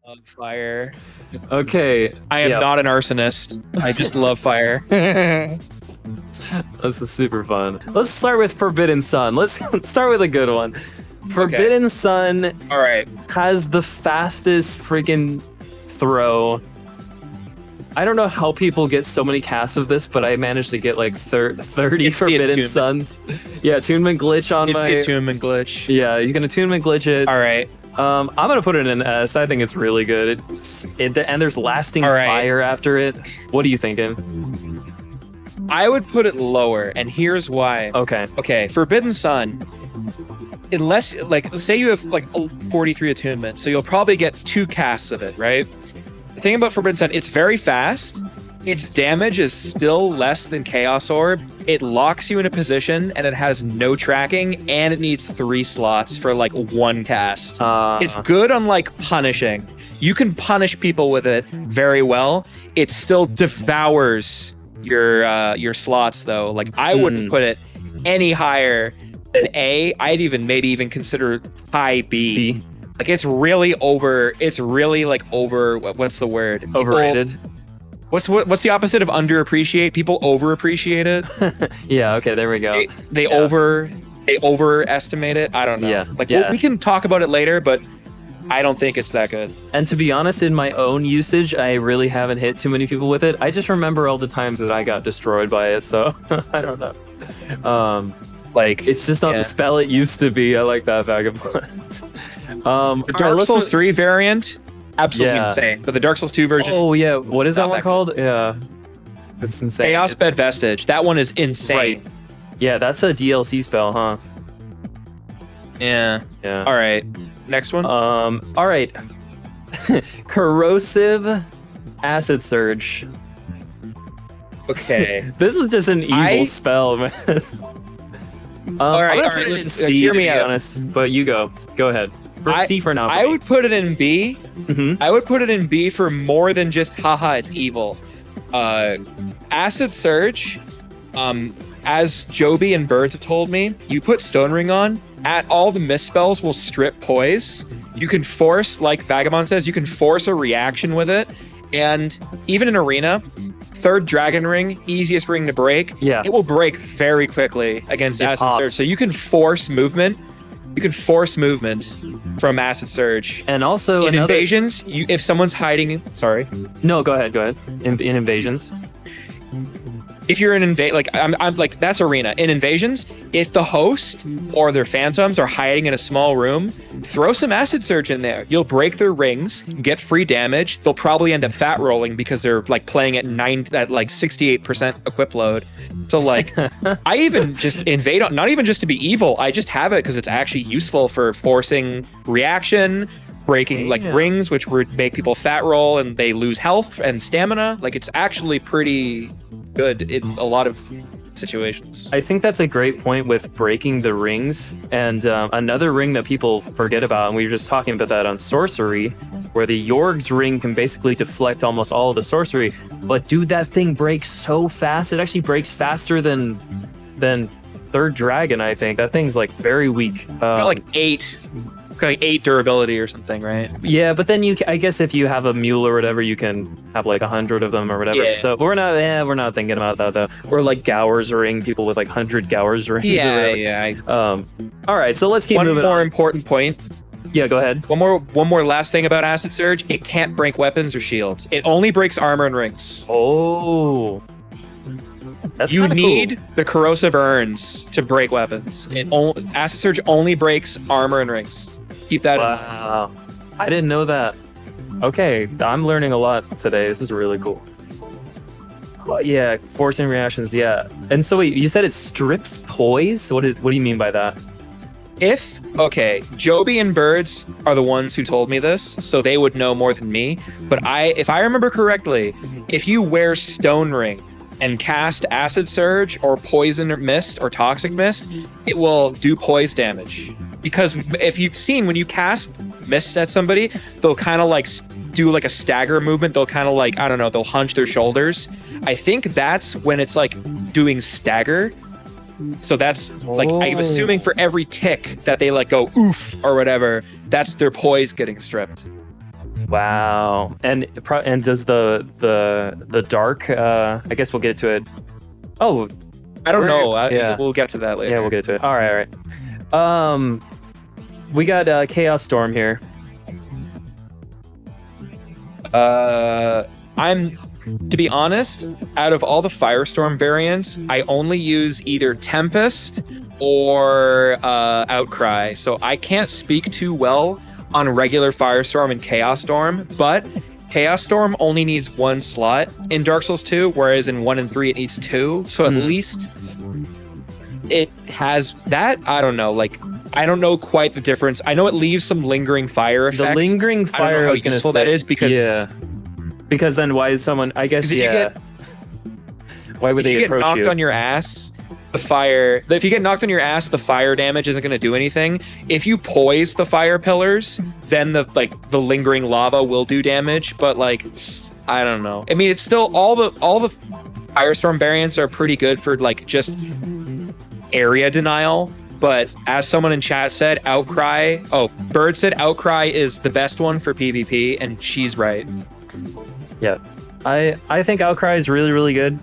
love fire. Okay. I am not an arsonist. I just love fire. This is super fun. Let's start with Forbidden Sun. Let's start with a good one. Forbidden Sun All right. has the fastest freaking throw. I don't know how people get so many casts of this, but I managed to get like 30 Forbidden Suns. Yeah, attunement glitch on It's my... the attunement glitch. Yeah, you can attunement glitch it. All right. I'm gonna put it in S. I think it's really good. And there's lasting fire after it. What are you thinking? I would put it lower, and here's why. Okay. Okay, Forbidden Sun. Unless, like, say you have like 43 attunements, so you'll probably get 2 casts of it, right? The thing about Forbidden Sun, it's very fast. Its damage is still less than Chaos Orb. It locks you in a position, and it has no tracking, and it needs 3 slots for like 1 cast. It's good on like punishing. You can punish people with it very well. It still devours your slots though. Like I wouldn't put it any higher than A. I'd maybe even consider high B. Like it's really like over. What's the word? Overrated. What's the opposite of underappreciate? People overappreciate it. Yeah. Okay. There we go. They overestimate it. I don't know. Yeah. Like well, we can talk about it later, but I don't think it's that good. And to be honest, in my own usage, I really haven't hit too many people with it. I just remember all the times that I got destroyed by it, so I don't know. Like it's just not the spell it used to be. I like that Vagabond. The Dark Souls 3 variant, absolutely insane. But the Dark Souls 2 version. Oh yeah, what is that one called? Yeah, it's insane. Chaos Bed Vestige. That one is insane. Right. Yeah, that's a DLC spell, huh? Yeah. Yeah. All right. Next one. All right. Corrosive Acid Surge. Okay. This is just an evil spell, man. All right. Listen, C, to be honest, but you go. Go ahead. C for now. I would put it in B. I would put it in B for more than just haha, it's evil. Acid Surge. As Joby and Birds have told me, you put Stone Ring on, all the misspells will strip poise. You can force, like Vagabond says, you can force a reaction with it. And even in Arena, 3rd Dragon Ring, easiest ring to break. Yeah. It will break very quickly against Acid Surge. So you can force movement. You can force movement from Acid Surge. And also in invasions, if someone's hiding... Sorry. No, go ahead. In invasions. If you're an I'm like that's Arena. In invasions, if the host or their phantoms are hiding in a small room, throw some Acid Surge in there. You'll break their rings, get free damage. They'll probably end up fat rolling because they're like playing at 68% equip load. So like, I even just invade, not even just to be evil. I just have it because it's actually useful for forcing reaction, breaking rings, which would make people fat roll and they lose health and stamina. Like it's actually pretty good in a lot of situations. I think that's a great point with breaking the rings. And another ring that people forget about, and we were just talking about that on sorcery, where the Yorg's ring can basically deflect almost all of the sorcery. But dude, that thing breaks so fast. It actually breaks faster than 3rd Dragon, I think. That thing's like very weak. It's got like 8 durability or something, right? Yeah, but then I guess if you have a mule or whatever, you can have like 100 of them or whatever. Yeah. So we're not thinking about that though. Or like Gower's ring, people with like 100 Gower's rings. Yeah. All right, so let's keep moving on. One more important point. Yeah, go ahead. One more last thing about Acid Surge. It can't break weapons or shields. It only breaks armor and rings. Oh. That's you need cool. the corrosive urns to break weapons. Acid Surge only breaks armor and rings. Keep that in mind. Wow. I didn't know that. Okay, I'm learning a lot today. This is really cool. Yeah, forcing reactions, yeah. And so wait, you said it strips poise? What do you mean by that? Joby and Birds are the ones who told me this, so they would know more than me. But if I remember correctly, if you wear Stone Ring and cast Acid Surge or Poison or Mist or Toxic Mist, it will do poise damage. Because if you've seen when you cast Mist at somebody, they'll kind of like do like a stagger movement. They'll kind of like, I don't know, they'll hunch their shoulders. I think that's when it's like doing stagger. So that's like, I'm assuming for every tick that they like go oof or whatever, that's their poise getting stripped. Wow. And does the dark? I guess we'll get to it. Oh, I don't know. Yeah. We'll get to that later. Yeah, we'll get to it. All right. We got Chaos Storm here. To be honest, out of all the Firestorm variants, I only use either Tempest or Outcry. So I can't speak too well on regular Firestorm and Chaos Storm, but Chaos Storm only needs 1 slot in Dark Souls 2, whereas in 1 and 3 it needs 2. So at least it has that. I don't know. Like, I don't know quite the difference. I know it leaves some lingering fire effect. The lingering fire, I was going to say that is because because then why is someone? I guess why would they approach you? If you get knocked on your ass, the fire. If you get knocked on your ass, the fire damage isn't going to do anything. If you poise the fire pillars, then the lingering lava will do damage. But like, I don't know. I mean, it's still all the Firestorm variants are pretty good for like just area denial. But as someone in chat said, Outcry. Oh, Bird said Outcry is the best one for PvP, and she's right. Yeah, I think Outcry is really, really good.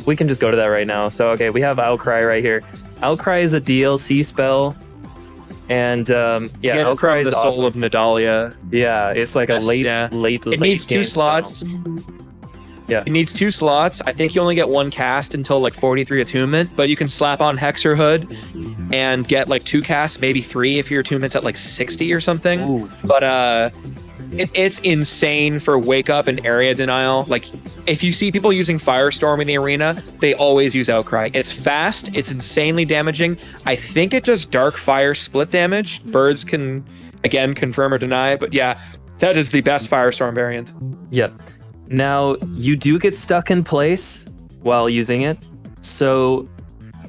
We can just go to that right now. So, okay, we have Outcry right here. Outcry is a DLC spell. And, Outcry is the Soul of Nadalia. Yeah, it's like a late. It needs 2 slots. Spell. Yeah. It needs 2 slots. I think you only get 1 cast until like 43 attunement, but you can slap on Hexer Hood and get like 2 casts, maybe 3 if your attunement's at like 60 or something. Oof. But, it's insane for wake up and area denial. Like, if you see people using Firestorm in the arena, they always use Outcry. It's fast, it's insanely damaging. I think it does dark fire split damage. Birds can again confirm or deny, but yeah, that is the best Firestorm variant. Yep. Now you do get stuck in place while using it, so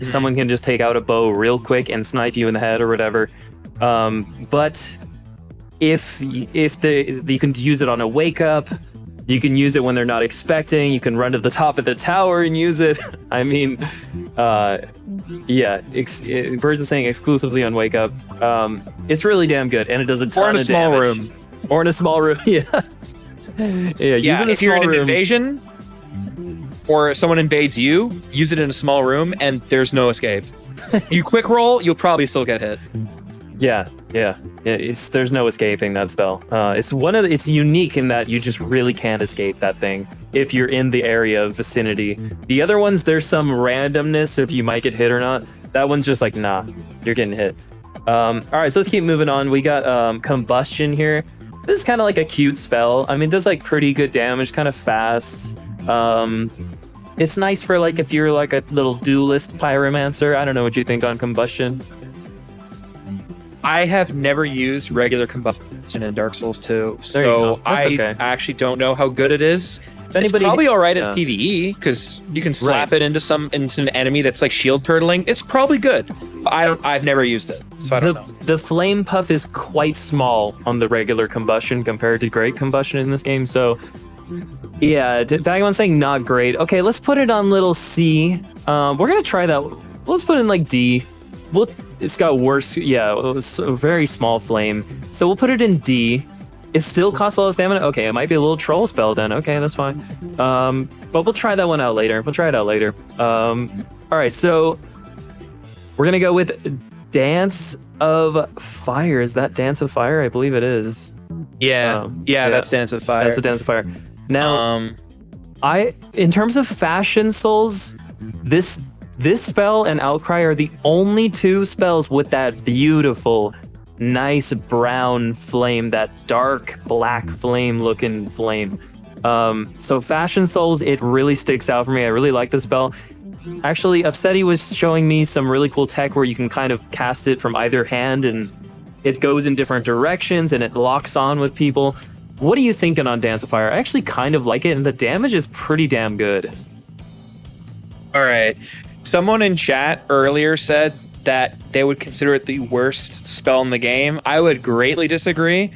someone can just take out a bow real quick and snipe you in the head or whatever. But if you can use it on a wake up, you can use it when they're not expecting. You can run to the top of the tower and use it. I mean, Birds is saying exclusively on wake up. It's really damn good, and it does a ton of damage. Or in a small room. Yeah. If you're in an invasion or someone invades you, use it in a small room, and there's no escape. You quick roll, you'll probably still get hit. Yeah. There's no escaping that spell. It's unique in that you just really can't escape that thing if you're in the area of vicinity. The other ones, there's some randomness if you might get hit or not. That one's just like, nah, you're getting hit. All right, so let's keep moving on. We got Combustion here. This is kind of like a cute spell. I mean, it does like pretty good damage, kind of fast. It's nice for like if you're like a little duelist pyromancer. I don't know what you think on Combustion. I have never used regular Combustion in Dark Souls 2, so I actually don't know how good it is. It's probably all right at PvE because you can slap it into an enemy that's like shield turtling. It's probably good. I've never used it, so I don't know. The flame puff is quite small on the regular Combustion compared to Great Combustion in this game. So yeah, Vagabond's saying not great. Okay, let's put it on little C. We're gonna try that. Let's put it in like D. It's got worse. Yeah, it's a very small flame. So we'll put it in D. It still costs a lot of stamina. Okay, it might be a little troll spell then. Okay, that's fine. But we'll try that one out later. All right, so we're gonna go with Dance of Fire. Is that Dance of Fire? I believe it is. Yeah, that's Dance of Fire. That's the Dance of Fire. Now, in terms of Fashion Souls, this spell and Outcry are the only 2 spells with that beautiful, nice brown flame, that dark black flame looking flame. So Fashion Souls, it really sticks out for me. I really like the spell. Actually, Upsetty was showing me some really cool tech where you can kind of cast it from either hand and it goes in different directions and it locks on with people. What are you thinking on Dance of Fire? I actually kind of like it, and the damage is pretty damn good. All right. Someone in chat earlier said that they would consider it the worst spell in the game. I would greatly disagree,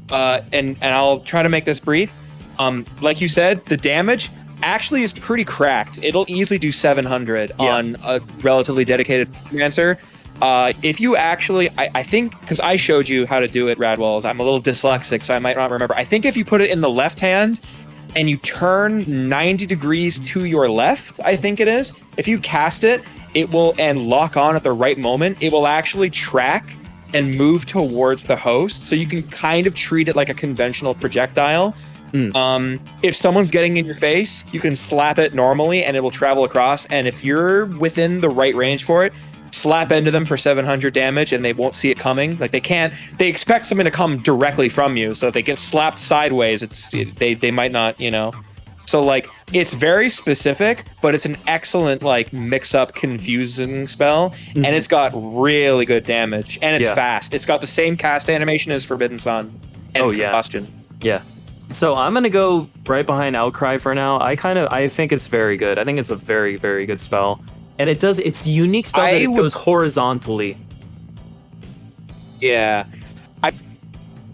and I'll try to make this brief. Like you said, the damage actually is pretty cracked. It'll easily do 700 on a relatively dedicated Pyromancer. If you actually, I think, because I showed you how to do it, Radwalls, I'm a little dyslexic, so I might not remember. I think if you put it in the left hand and you turn 90 degrees to your left, I think it is, if you cast it, it will, and lock on at the right moment, it will actually track and move towards the host. So you can kind of treat it like a conventional projectile. If someone's getting in your face, you can slap it normally and it will travel across. And if you're within the right range for it, slap into them for 700 damage and they won't see it coming. Like they expect something to come directly from you. So if they get slapped sideways, they might not, you know. So like it's very specific, but it's an excellent like mix up confusing spell, and it's got really good damage and it's fast. It's got the same cast animation as Forbidden Sun and Combustion. Yeah. So I'm gonna go right behind Outcry for now. I think it's very good. I think it's a very, very good spell. And it's a unique spell that it goes horizontally. Yeah. I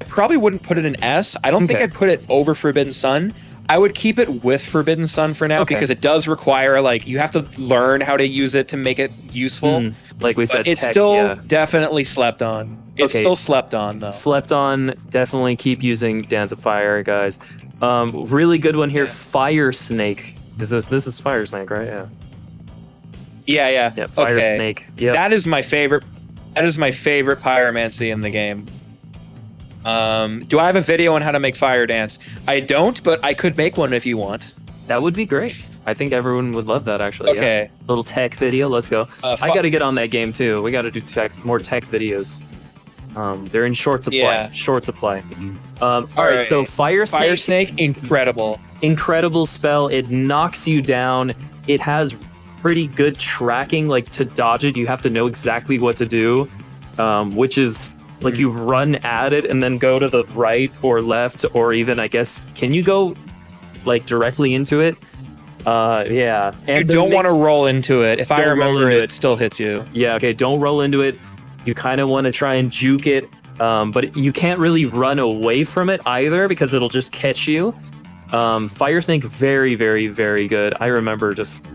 probably wouldn't put it in S. I don't think I'd put it over Forbidden Sun. I would keep it with Forbidden Sun for now because it does require, like, you have to learn how to use it to make it useful. Like we said, but it's still definitely slept on. It's still slept on, though. Slept on. Definitely keep using Dance of Fire, guys. Really good one here. Fire Snake. This is Fire Snake, right? Yeah, Fire Snake. Yep. That is my favorite. That is my favorite pyromancy in the game. Do I have a video on how to make fire dance? I don't, but I could make one if you want. That would be great. I think everyone would love that, actually. Okay. Yeah. Little tech video. Let's go. I got to get on that game, too. We got to do more tech videos. They're in short supply. Yeah. Short supply. All right, so Fire Snake. Fire Snake, incredible. Incredible spell. It knocks you down. It has pretty good tracking. Like, to dodge it, you have to know exactly what to do, which is... Like, you run at it and then go to the right or left, or even, I guess, can you go, like, directly into it? Yeah. And you don't want to roll into it. If I remember it still hits you. Yeah, okay, don't roll into it. You kind of want to try and juke it, but you can't really run away from it either because it'll just catch you. Fire Snake, very, very, very good. I remember just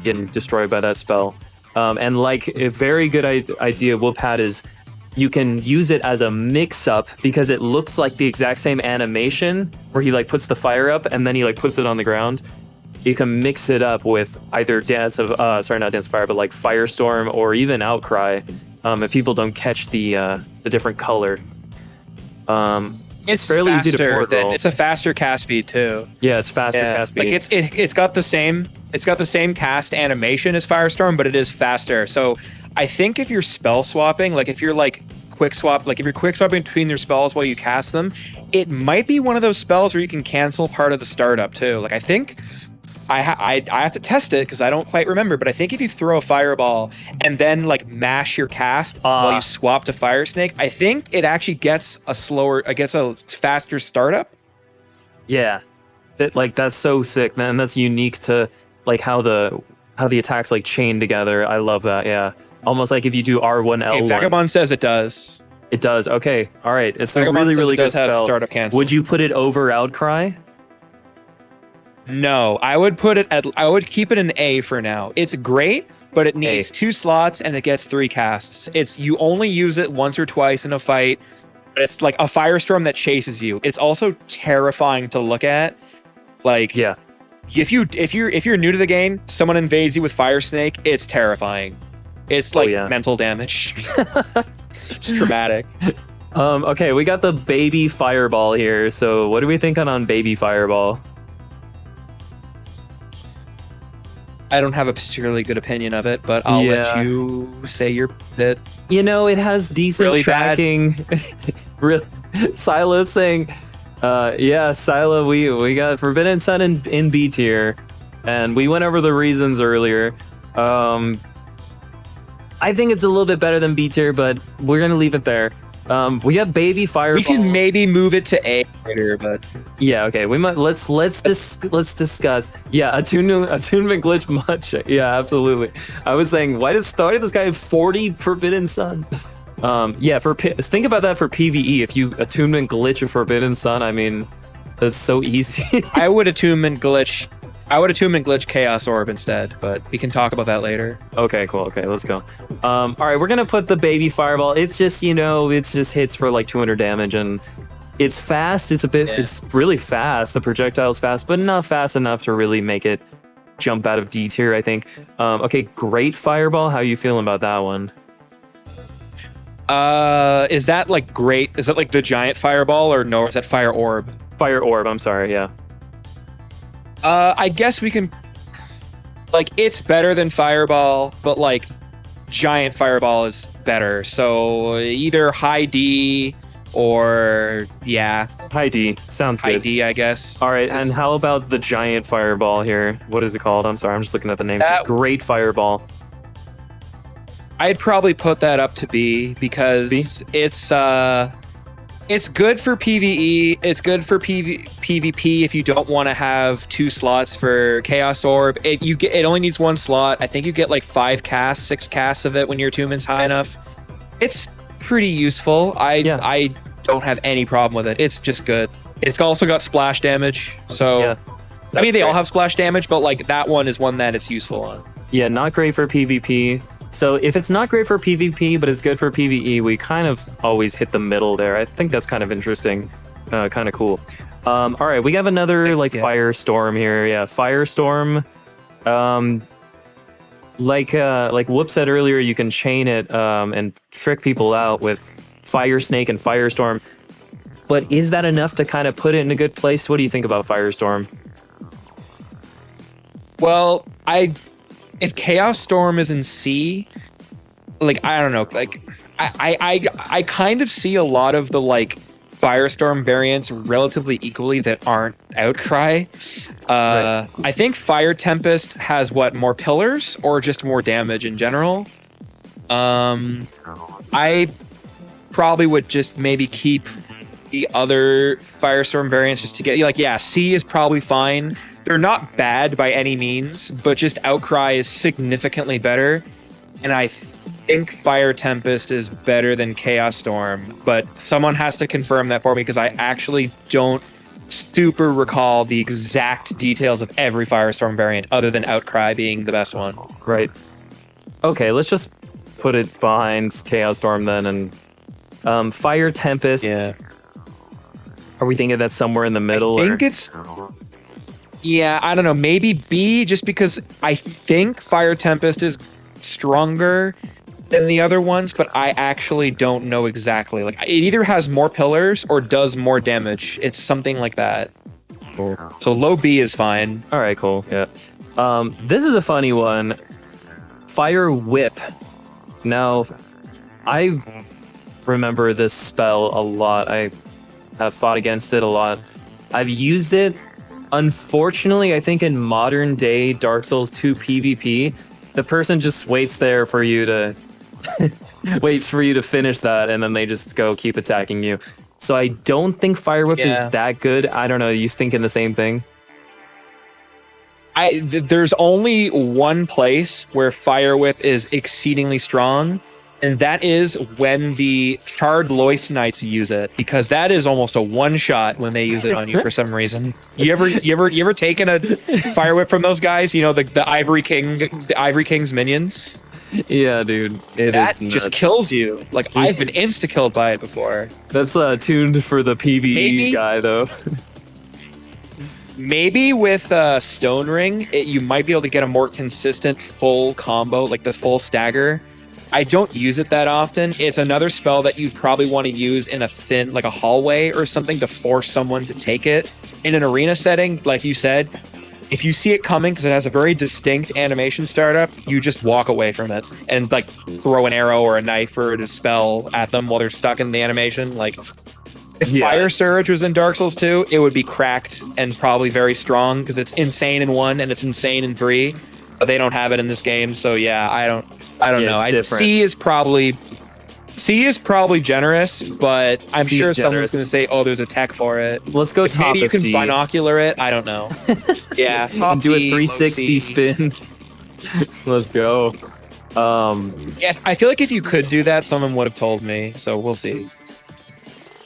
getting destroyed by that spell. And, like, a very good idea, Whoophat, is... You can use it as a mix-up because it looks like the exact same animation where he like puts the fire up and then he like puts it on the ground. You can mix it up with either not Dance of Fire, but like Firestorm or even Outcry. If people don't catch the different color. It's fairly faster easy to fork roll. It's a faster cast speed too. Yeah, it's faster cast speed. Like it's got the same cast animation as Firestorm, but it is faster. So I think if you're spell swapping, like if you're like quick swapping between your spells while you cast them, it might be one of those spells where you can cancel part of the startup too. Like I think I have to test it because I don't quite remember, but I think if you throw a fireball and then like mash your cast while you swap to Fire Snake, I think it actually gets a faster startup. Yeah, that's so sick, man. That's unique to like how the attacks like chain together. I love that. Yeah. Almost like if you do R1, L1. Vagabond says it does. It does. Okay. All right. It's Vagabond a really, really good spell. Startup cancel. Would you put it over Outcry? No, I would keep it an A for now. It's great, but it needs 2 slots and it gets 3 casts. You only use it once or twice in a fight. It's like a Firestorm that chases you. It's also terrifying to look at. Like, yeah. If you're new to the game, someone invades you with Fire Snake, it's terrifying. It's like mental damage. It's traumatic. Okay, we got the baby fireball here. So what do we think on baby fireball? I don't have a particularly good opinion of it, but I'll let you say your bit. You know, it has decent really tracking. Really, Sila's saying, Sila, we got Forbidden Sun in B tier, and we went over the reasons earlier. I think it's a little bit better than B tier, but we're gonna leave it there. We have baby fireball. We can maybe move it to A later, but yeah, okay. We might let's discuss. Yeah, attunement glitch much. Yeah, absolutely. I was saying, why did this guy have 40 Forbidden Suns? Yeah, think about that for PvE. If you attunement glitch a Forbidden Sun, I mean, that's so easy. I would attunement glitch attunement glitch Chaos Orb instead, but we can talk about that later. Okay, cool. Okay, let's go. All right, we're gonna put the baby fireball. It's just, it just hits for like 200 damage, and it's fast. It's really fast. The projectile's fast, but not fast enough to really make it jump out of D tier, I think. Okay, great fireball. How are you feeling about that one? Is that like great? Is that like the giant fireball, or no? Is that fire orb? Fire orb. I'm sorry. Yeah. I guess we can. Like, it's better than fireball, but like, giant fireball is better. So either high D or high D sounds good. High D, I guess. All right, and how about the giant fireball here? What is it called? I'm sorry, I'm just looking at the names. Great fireball. I'd probably put that up to B because it's good for PvE. It's good for PvP if you don't want to have 2 slots for Chaos Orb. It only needs 1 slot. I think you get like 5 casts, 6 casts of it when your attunement's high enough. It's pretty useful. I don't have any problem with it. It's just good. It's also got splash damage. So I mean, they all have splash damage, but like that one is one that it's useful on. Yeah, not great for PvP. So if it's not great for PvP, but it's good for PvE, we kind of always hit the middle there. I think that's kind of interesting, kind of cool. All right, we have another Firestorm here. Yeah, Firestorm. Like Whoop said earlier, you can chain it and trick people out with Fire Snake and Firestorm. But is that enough to kind of put it in a good place? What do you think about Firestorm? Well, if Chaos Storm is in C, like, I don't know, like, I kind of see a lot of the, like, Firestorm variants relatively equally that aren't Outcry. Right. I think Fire Tempest has, more pillars or just more damage in general? I probably would just maybe keep the other Firestorm variants just to get, C is probably fine. They're not bad by any means, but just Outcry is significantly better. And I think Fire Tempest is better than Chaos Storm, but someone has to confirm that for me because I actually don't super recall the exact details of every Firestorm variant other than Outcry being the best one. Right. Okay, let's just put it behind Chaos Storm then. And Fire Tempest. Yeah. Are we thinking that's somewhere in the middle? I think it's... Yeah, I don't know. Maybe B, just because I think Fire Tempest is stronger than the other ones, but I actually don't know exactly. Like, it either has more pillars or does more damage. It's something like that. Cool. So low B is fine. All right, cool. Yeah. This is a funny one. Fire Whip. Now, I remember this spell a lot. I have fought against it a lot. I've used it. Unfortunately, I think in modern day Dark Souls 2 PvP, the person just waits there for you to finish that, and then they just go keep attacking you. So I don't think Fire Whip is that good. I don't know. You thinking the same thing? There's only one place where Fire Whip is exceedingly strong, and that is when the Charred Lois Knights use it, because that is almost a one-shot when they use it on you for some reason. You ever taken a Fire Whip from those guys? You know, the Ivory King's minions? Yeah, dude. That just kills you. Like, I've been insta-killed by it before. That's tuned for the PvE guy, though. Maybe with Stone Ring, you might be able to get a more consistent full combo, like this full stagger. I don't use it that often. It's another spell that you probably want to use in a thin, like a hallway or something, to force someone to take it. In an arena setting, like you said, if you see it coming because it has a very distinct animation startup, you just walk away from it and like throw an arrow or a knife or a spell at them while they're stuck in the animation. Like, if Fire Surge was in Dark Souls 2, it would be cracked and probably very strong because it's insane in 1 and it's insane in 3. But they don't have it in this game, so yeah, I don't know. C is probably generous, but I'm sure someone's going to say, "Oh, there's a tech for it." Let's go top. Maybe you can binocular it. I don't know. Yeah, top do D, a 360 spin. Let's go. Yeah, I feel like if you could do that, someone would have told me. So we'll see.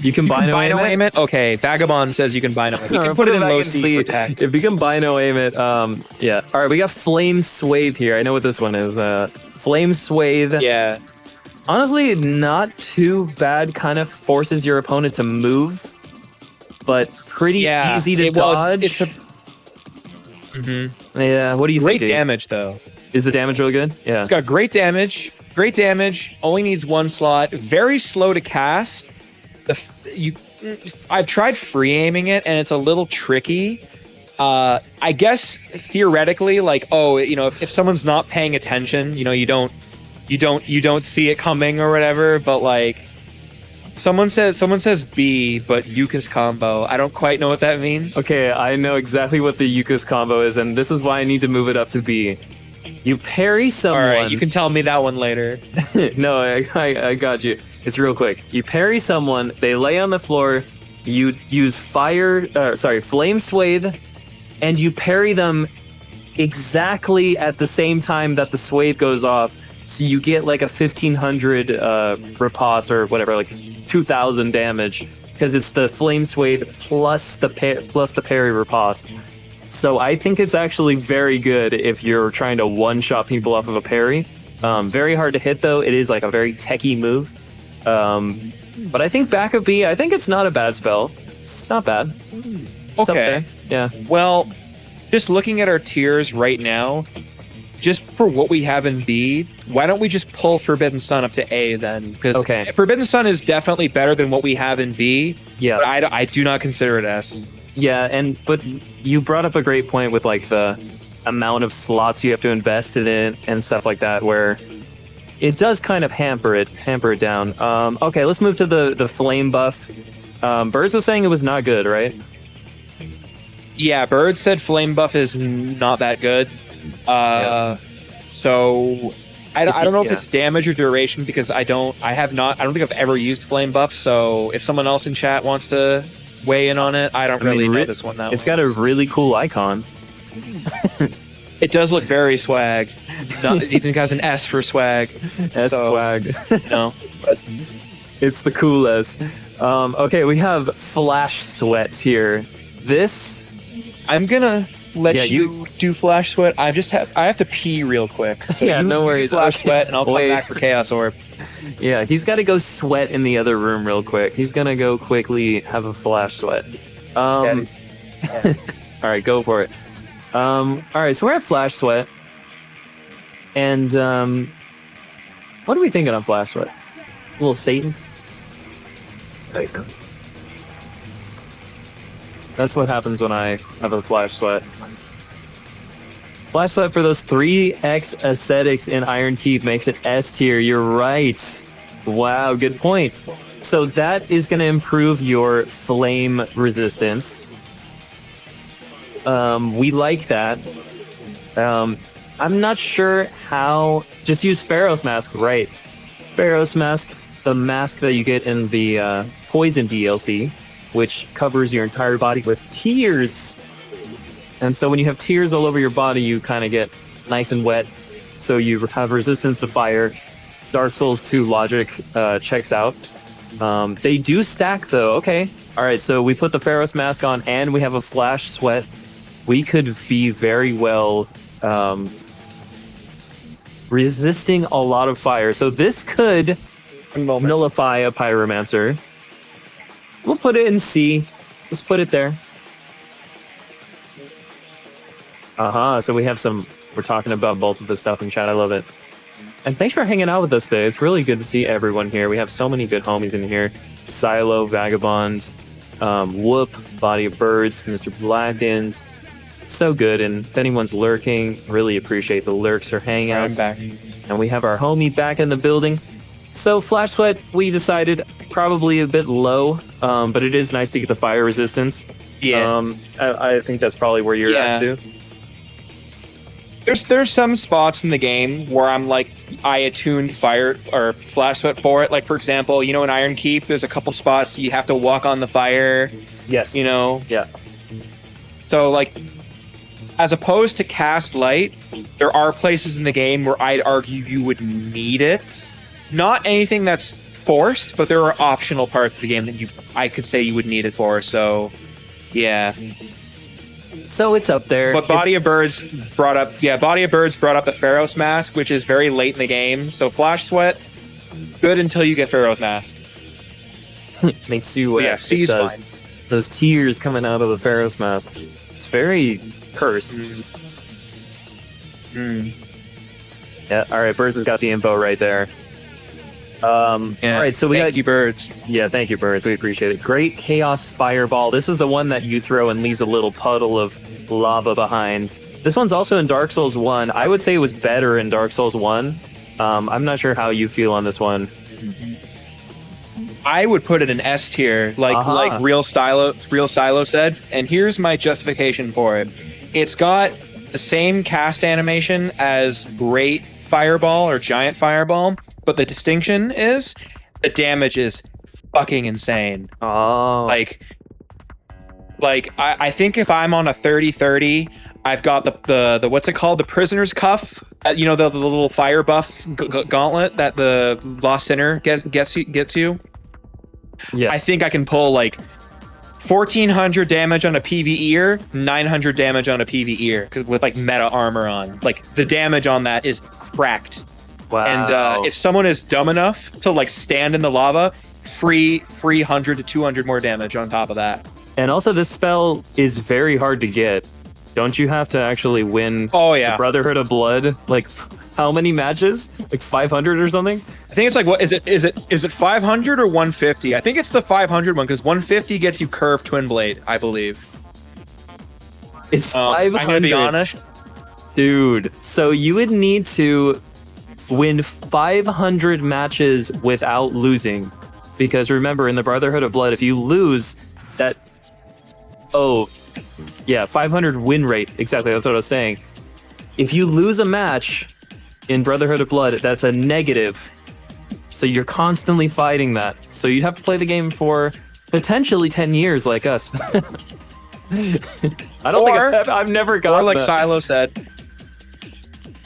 You can bino aim it. Okay, Vagabond says you can bino aim it. You can put it in low C for tech. If you can bino aim it, yeah. All right, we got Flame Swathe here. I know what this one is. Flame Swathe. Yeah. Honestly, not too bad. Kind of forces your opponent to move, but pretty easy to dodge. It's a Yeah, what do you think? Great damage, though. Is the damage really good? Yeah. It's got great damage. Great damage. Only needs one slot. Very slow to cast. I've tried free aiming it, and it's a little tricky. I guess theoretically, like, if someone's not paying attention, you don't see it coming or whatever. But like, someone says B, but Yuka's combo. I don't quite know what that means. Okay, I know exactly what the Yuka's combo is, and this is why I need to move it up to B. You parry someone. All right, you can tell me that one later. No, I got you. It's real quick. You parry someone, they lay on the floor, you use Flame Swathe, and you parry them exactly at the same time that the Swathe goes off. So you get like a 1500 riposte or whatever, like 2000 damage, because it's the Flame Swathe plus the parry riposte. So I think it's actually very good if you're trying to one-shot people off of a parry. Very hard to hit, though. It is like a very techie move. But I think back of B, I think it's not a bad spell. It's not bad. It's okay. Yeah. Well, just looking at our tiers right now, just for what we have in B, why don't we just pull Forbidden Sun up to A then? Because Forbidden Sun is definitely better than what we have in B. Yeah. But I do not consider it S. Yeah, but you brought up a great point with like the amount of slots you have to invest in it and stuff like that, where it does kind of hamper it down. Okay, let's move to the flame buff. Birds was saying it was not good, right? Yeah, Birds said flame buff is not that good. So I don't know if it's damage or duration, because I don't think I've ever used flame buff. So if someone else in chat wants to weigh in on it, I don't really know this one that It's got a really cool icon. It does look very swag. Ethan has an S for swag. Swag. No, but it's the coolest. Okay, we have Flash Sweats here. This, I'm gonna let you do Flash Sweat. I have to pee real quick. So no worries. Flash Sweat, and I'll come back for Chaos Orb. Yeah, he's got to go sweat in the other room real quick. He's gonna go quickly have a Flash Sweat. All right, go for it. All right, so we're at Flash Sweat, and what are we thinking on Flash Sweat? A little Satan. That's what happens when I have a Flash Sweat. Flash Sweat for those 3x aesthetics in Iron Keep makes it S tier. You're right. Wow, good point. So that is going to improve your flame resistance. We like that. I'm not sure how. Just use Pharaoh's Mask, right? Pharaoh's Mask, the mask that you get in the Poison DLC, which covers your entire body with tears. And so when you have tears all over your body, you kind of get nice and wet. So you have resistance to fire. Dark Souls 2 logic checks out. They do stack, though. Okay. All right, so we put the Pharaoh's Mask on, and we have a Flash Sweat. We could be very well resisting a lot of fire. So this could nullify a Pyromancer. We'll put it in C. Let's put it there. So we have we're talking about both of the stuff in chat. I love it. And thanks for hanging out with us today. It's really good to see everyone here. We have so many good homies in here. Silo, Vagabond, Whoop, Body of Birds, Mr. Blackens. So good. And if anyone's lurking, really appreciate the lurks or hangouts. I'm back. And we have our homie back in the building. So Flash Sweat, we decided probably a bit low, but it is nice to get the fire resistance. Yeah. I think that's probably where you're at too. There's some spots in the game where I'm like, I attuned fire or Flash Sweat for it. Like, for example, in Iron Keep, there's a couple spots you have to walk on the fire. Yes. Yeah. So, like, as opposed to Cast Light, there are places in the game where I'd argue you would need it. Not anything that's forced, but there are optional parts of the game that I could say you would need it for. So, yeah. So it's up there. But Body of Birds brought up the Pharaoh's Mask, which is very late in the game. So Flash Sweat, good until you get Pharaoh's Mask. Makes you C's fine. Those tears coming out of the Pharaoh's Mask. It's very cursed. Yeah, all right, Birds has got the info right there. All right, so thank you, Birds. Yeah, thank you, Birds. We appreciate it. Great Chaos Fireball. This is the one that you throw and leaves a little puddle of lava behind. This one's also in Dark Souls 1. I would say it was better in Dark Souls 1. I'm not sure how you feel on this one. I would put it in S tier, like Real Silo said. And here's my justification for it. It's got the same cast animation as Great Fireball or Giant Fireball, but the distinction is the damage is fucking insane. Oh. I think if I'm on a 30-30, I've got the what's it called? The Prisoner's Cuff. The little fire buff gauntlet that the Lost Sinner gets you. Yes. I think I can pull 1,400 damage on a PvEer, 900 damage on a PvEer with meta armor on. The damage on that is cracked. Wow. And if someone is dumb enough to stand in the lava, free 100 to 200 more damage on top of that. And also, this spell is very hard to get. Don't you have to actually win the Brotherhood of Blood? How many matches? 500 or something? I think it's is it 500 or 150? I think it's the 500 one, because 150 gets you Curved Twin Blade, I believe. It's 500. I'm gonna be honest. Dude, so you would need to win 500 matches without losing. Because remember, in the Brotherhood of Blood, if you lose, 500 win rate. Exactly, that's what I was saying. If you lose a match in Brotherhood of Blood, that's a negative. So you're constantly fighting that. So you'd have to play the game for potentially 10 years like us. I've never gotten Or that. Silo said,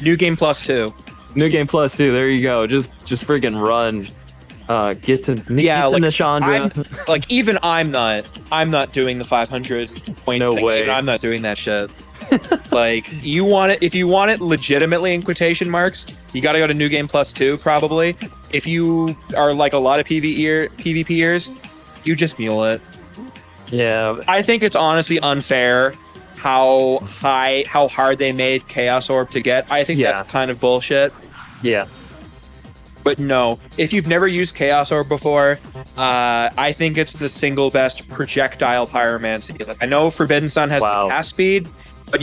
New Game Plus 2. New Game Plus 2, there you go. Just freaking run. Get to Nishandra. Even I'm not doing the 500 points No thing. way. Even I'm not doing that shit. You want it, if you want it legitimately in quotation marks, you got to go to New Game Plus 2 probably. If you are a lot of PvPers, you just mule it. Yeah. I think it's honestly unfair how hard they made Chaos Orb to get. I think that's kind of bullshit. Yeah. But no, if you've never used Chaos Orb before, I think it's the single best projectile pyromancy. I know Forbidden Sun has cast speed, but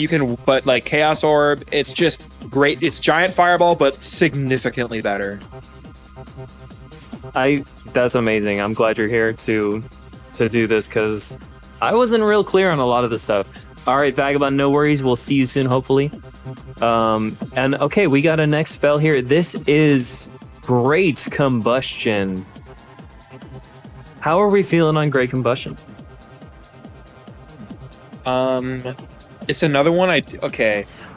Chaos Orb, it's just great. It's Giant Fireball, but significantly better. That's amazing. I'm glad you're here to do this, because I wasn't real clear on a lot of this stuff. All right, Vagabond, no worries. We'll see you soon, hopefully. And okay, we got a next spell here. This is Great Combustion. How are we feeling on Great Combustion? It's another one.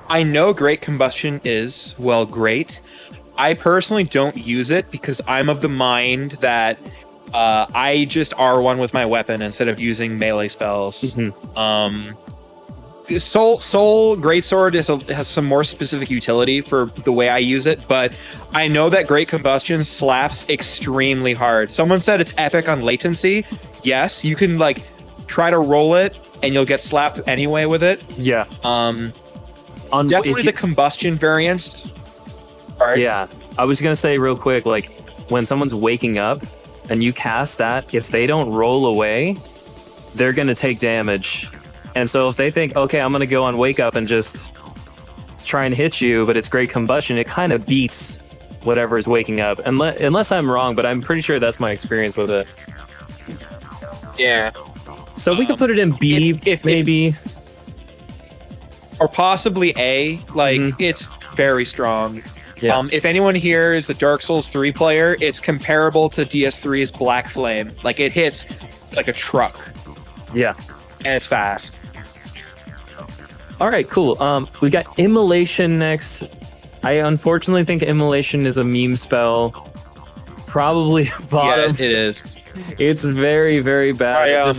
I know Great Combustion is, great. I personally don't use it because I'm of the mind that I just R1 with my weapon instead of using melee spells. Mm-hmm. Soul Greatsword has some more specific utility for the way I use it, but I know that Great Combustion slaps extremely hard. Someone said it's epic on latency. Yes, you can try to roll it and you'll get slapped anyway with it. Yeah. Definitely the Combustion variants. Right? Yeah. I was gonna say real quick, when someone's waking up and you cast that, if they don't roll away, they're gonna take damage. And so if they think, okay, I'm going to go on Wake Up and just try and hit you, but it's Great Combustion, it kind of beats whatever is waking up. Unless I'm wrong, but I'm pretty sure that's my experience with it. Yeah. So we could put it in B, maybe. Or possibly A. It's very strong. Yeah. If anyone here is a Dark Souls 3 player, it's comparable to DS3's Black Flame. It hits like a truck. Yeah. And it's fast. All right, cool. We got Immolation next. I unfortunately think Immolation is a meme spell. probably bottom. Yeah, it is. It's very, very bad.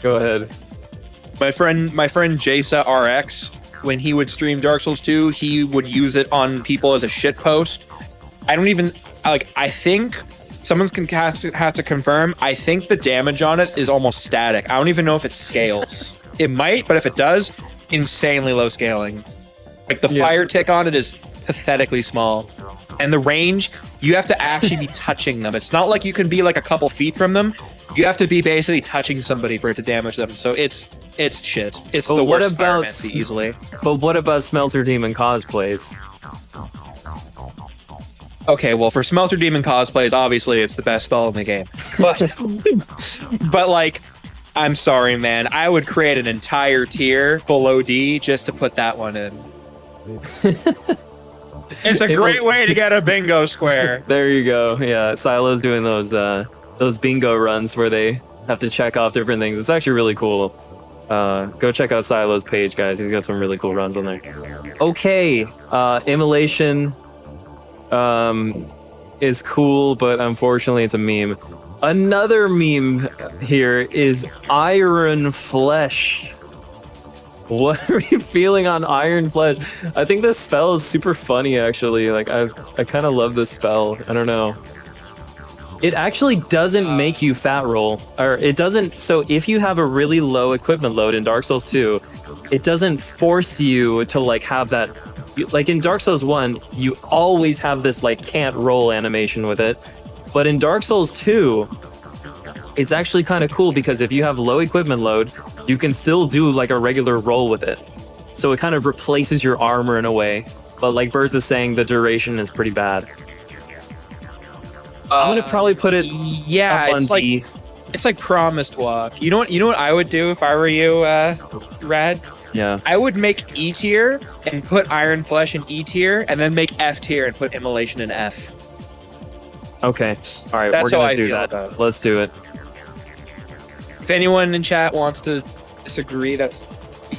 Go ahead. My friend Jasa RX, when he would stream Dark Souls 2, he would use it on people as a shitpost. I don't even like. I think someone's have to confirm. I think the damage on it is almost static. I don't even know if it scales. It might, but if it does, insanely low scaling. Like the fire tick on it is pathetically small, and the range, you have to actually be touching them. It's not like you can be like a couple feet from them. You have to be basically touching somebody for it to damage them. So it's shit. It's the worst Pyromancy easily. But what about Smelter Demon cosplays? Okay, well, for Smelter Demon cosplays, obviously it's the best spell in the game. But like, I'm sorry, man. I would create an entire tier below D just to put that one in. It's a great way to get a bingo square. There you go. Yeah, Silo's doing those bingo runs where they have to check off different things. It's actually really cool. Go check out Silo's page, guys. He's got some really cool runs on there. Okay, Immolation is cool, but unfortunately it's a meme. Another meme here is Iron Flesh. What are you feeling on Iron Flesh? I think this spell is super funny, actually. Like, I kind of love this spell. I don't know. It actually doesn't make you fat roll, or it doesn't. So if you have a really low equipment load in Dark Souls 2, it doesn't force you to like have that. Like in Dark Souls 1, you always have this like can't roll animation with it. But in Dark Souls 2, it's actually kind of cool because if you have low equipment load, you can still do like a regular roll with it. So it kind of replaces your armor in a way. But like Birds is saying, the duration is pretty bad. I'm gonna probably put it up on D. It's like Promised Walk. You know what I would do if I were you, Rad? Yeah. I would make E tier and put Iron Flesh in E tier, and then make F tier and put Immolation in F. Okay. All right, we're gonna do that. Let's do it. If anyone in chat wants to disagree,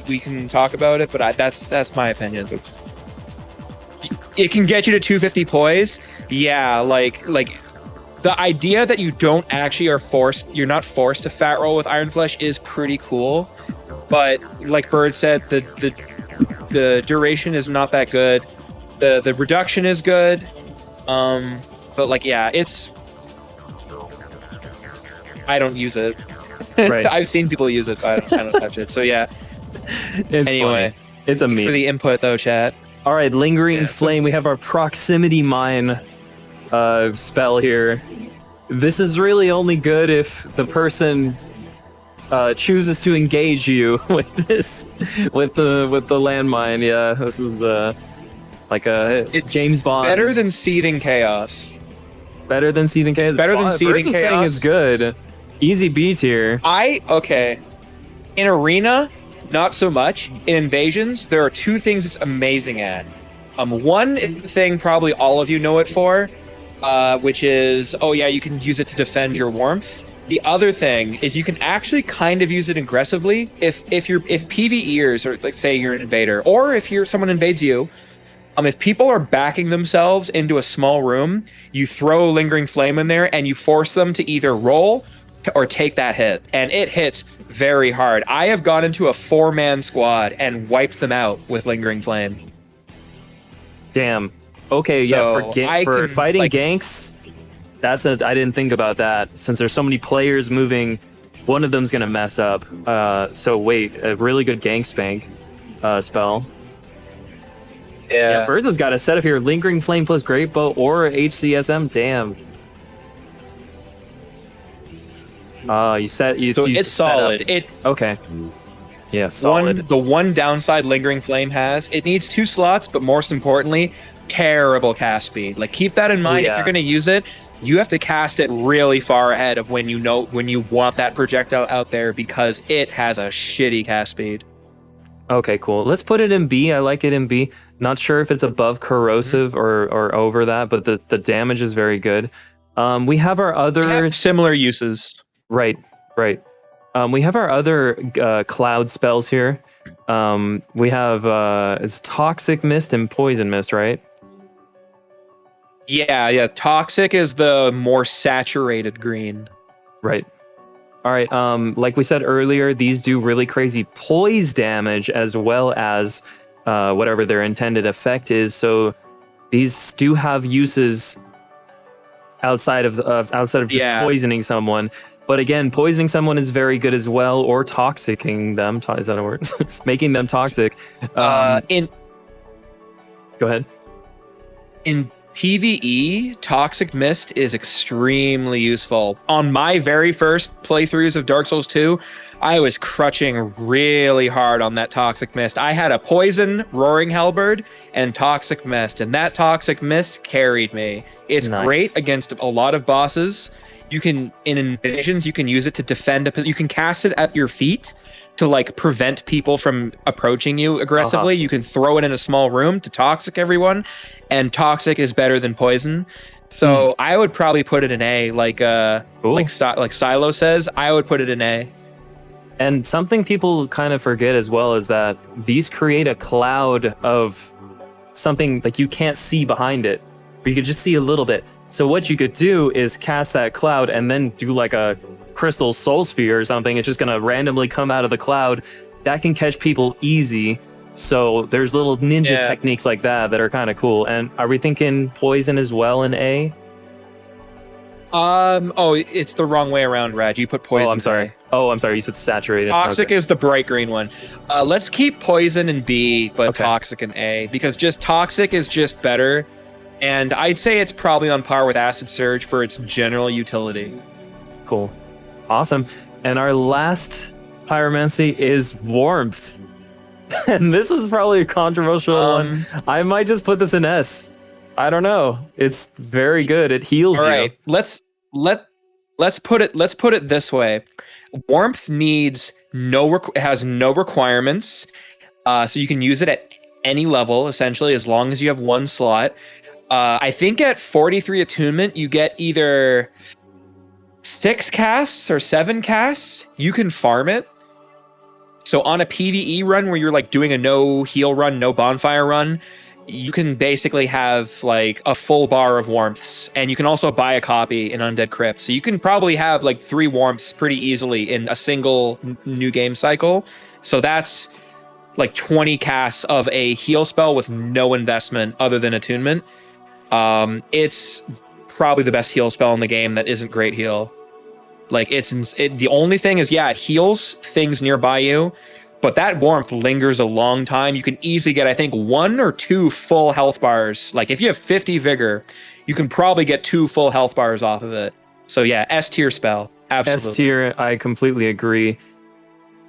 we can talk about it. But that's my opinion. Oops. It can get you to 250 poise. Yeah, like the idea that you don't actually you're not forced to fat roll with Iron Flesh is pretty cool. But like Bird said, the duration is not that good. The reduction is good. But like, yeah, I don't use it. Right. I've seen people use it, but I don't touch it. So yeah. It's anyway, funny. It's a meme. For the input though, chat. All right, Lingering Flame. We have our Proximity Mine spell here. This is really only good if the person chooses to engage you with the landmine. Yeah, this is like it's James Bond. Better than Seething Chaos. Better than Seething Chaos. Better than Seething Chaos. Saying is good. Easy B tier. Okay. In Arena, not so much. In Invasions, there are two things it's amazing at. One is the thing probably all of you know it for, which is, you can use it to defend your warmth. The other thing is you can actually kind of use it aggressively if PvEers, or like say you're an invader, or if someone invades you, if people are backing themselves into a small room, you throw Lingering Flame in there and you force them to either roll or take that hit, and it hits very hard. I have gone into a 4-man squad and wiped them out with Lingering Flame. Damn. Okay, so for fighting ganks, I didn't think about that. Since there's so many players moving, one of them's gonna mess up. So wait, a really good gank spank spell. Yeah, Birds has got a setup here: Lingering Flame plus Great Bow or HCSM. Damn. It's solid. Okay. Yeah, solid. The one downside Lingering Flame has, it needs 2 slots, but most importantly, terrible cast speed. Like, keep that in mind. If you're going to use it, you have to cast it really far ahead of when you want that projectile out there, because it has a shitty cast speed. Okay, cool. Let's put it in B. I like it in B. Not sure if it's above Corrosive or over that, but the damage is very good. We have our other similar uses. Right. We have our other cloud spells here. We have it's Toxic Mist and Poison Mist, right? Yeah. Toxic is the more saturated green. Right. All right. Like we said earlier, these do really crazy poise damage as well as whatever their intended effect is. So these do have uses outside of just poisoning someone. But again, poisoning someone is very good as well, or toxicing them. Is that a word? Making them toxic. Go ahead. In PvE, Toxic Mist is extremely useful. On my very first playthroughs of Dark Souls 2, I was crutching really hard on that Toxic Mist. I had a Poison, Roaring Halberd, and Toxic Mist, and that Toxic Mist carried me. It's great against a lot of bosses. You can, in invasions, you can use it to defend. You can cast it at your feet to like prevent people from approaching you aggressively. You can throw it in a small room to toxic everyone, and toxic is better than poison. So I would probably put it in A, like Silo says. I would put it in A. And something people kind of forget as well is that these create a cloud of something like you can't see behind it, or you could just see a little bit. So what you could do is cast that cloud and then do like a crystal soul spear or something. It's just gonna randomly come out of the cloud. That can catch people easy. So there's little ninja techniques like that that are kind of cool. And are we thinking poison as well in A? It's the wrong way around, Raj. You put poison. I'm sorry. You said saturated. Toxic is the bright green one. Let's keep poison in B, but toxic in A, because just toxic is just better. And I'd say it's probably on par with Acid Surge for its general utility. Cool. Awesome. And our last pyromancy is warmth. And this is probably a controversial one. I might just put this in S. I don't know. It's very good. It heals you. All right. Let's put it this way. Warmth has no requirements. So you can use it at any level, essentially, as long as you have one slot. I think at 43 attunement, you get either 6 casts or 7 casts. You can farm it. So on a PvE run where you're like doing a no heal run, no bonfire run, you can basically have like a full bar of warmths, and you can also buy a copy in Undead Crypt. So you can probably have like 3 warmths pretty easily in a single new game cycle. So that's like 20 casts of a heal spell with no investment other than attunement. It's probably the best heal spell in the game that isn't great heal. Like the only thing is, it heals things nearby you, but that warmth lingers a long time. You can easily get, I think, 1 or 2 full health bars. Like if you have 50 vigor, you can probably get 2 full health bars off of it. So yeah, S tier spell. Absolutely. S tier, I completely agree.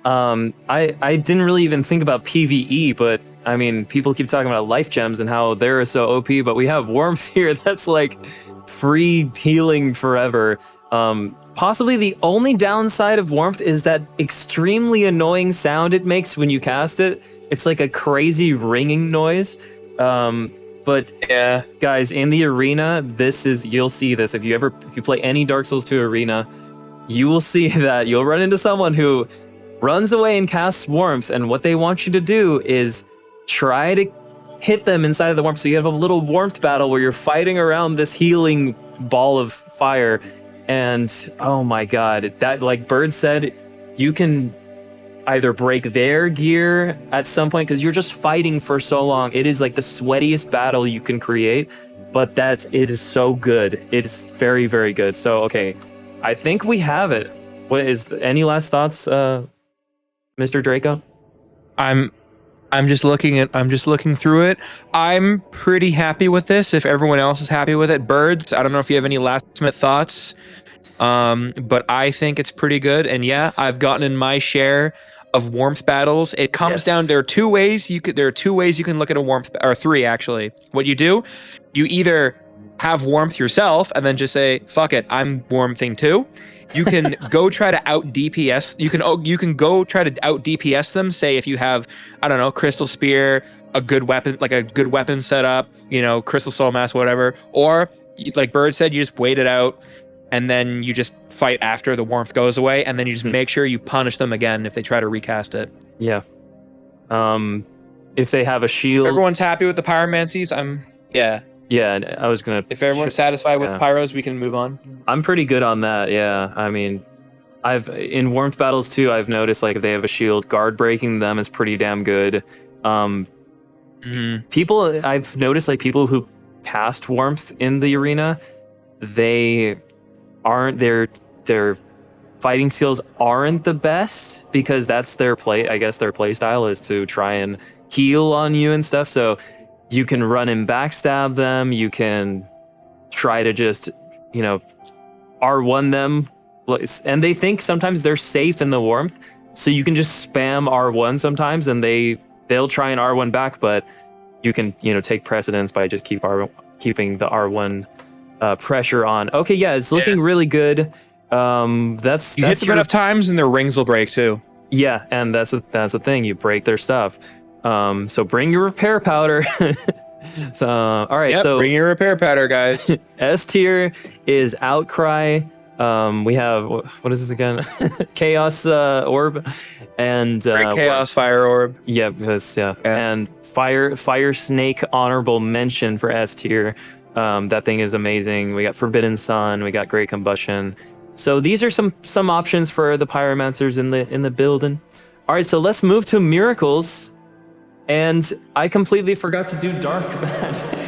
I didn't really even think about PvE, but I mean, people keep talking about life gems and how they're so OP, but we have warmth here that's like free healing forever. Possibly the only downside of warmth is that extremely annoying sound it makes when you cast it. It's like a crazy ringing noise. But yeah, guys, in the arena, you'll see this. If you play any Dark Souls 2 arena, you will see that you'll run into someone who runs away and casts warmth, and what they want you to do is try to hit them inside of the warmth. So you have a little warmth battle where you're fighting around this healing ball of fire. And oh my god, that, like Bird said, you can either break their gear at some point because you're just fighting for so long. It is like the sweatiest battle you can create, but it is so good. It's very, very good. So okay, I think we have it. What is any last thoughts, Mr. Draco? I'm just looking through it. I'm pretty happy with this. If everyone else is happy with it, Birds, I don't know if you have any last minute thoughts. But I think it's pretty good. And yeah, I've gotten in my share of warmth battles. It comes down, there are two ways you can look at a warmth, or 3 actually. What you do, you either have warmth yourself and then just say, fuck it, I'm warmthing too. You can go try to out DPS. You can go try to out DPS them. Say if you have, I don't know, Crystal Spear, a good weapon setup, Crystal Soul Mass, whatever. Or like Bird said, you just wait it out, and then you just fight after the warmth goes away, and then you just make sure you punish them again if they try to recast it. Yeah. If they have a shield. If everyone's happy with the pyromancies, Yeah, and I was gonna. If everyone's satisfied with Yeah. pyros, we can move on. I'm pretty good on that. Yeah, I mean, I've in warmth battles too. I've noticed like if they have a shield, guard breaking them is pretty damn good. People, I've noticed like people who cast warmth in the arena, they aren't their fighting skills aren't the best because that's their play. I guess their play style is to try and heal on you and stuff. So you can run and backstab them. You can try to just, you know, R1 them. And they think sometimes they're safe in the warmth. So you can just spam R1 sometimes and they'll try and R1 back, but you can, you know, take precedence by just keeping the R1 pressure on. Okay, yeah, it's looking really good. That's hit them enough times and their rings will break too. Yeah, and that's the thing. You break their stuff. So bring your repair powder. So all right, Yep, so bring your repair powder, guys. S tier is outcry. We have what is this again? Chaos orb and Chaos fire orb. Yeah, because and fire snake honorable mention for S tier. That thing is amazing. We got Forbidden Sun. We got Great Combustion. So these are some options for the pyromancers in the building. All right, so let's move to miracles. And I completely forgot to do dark magic.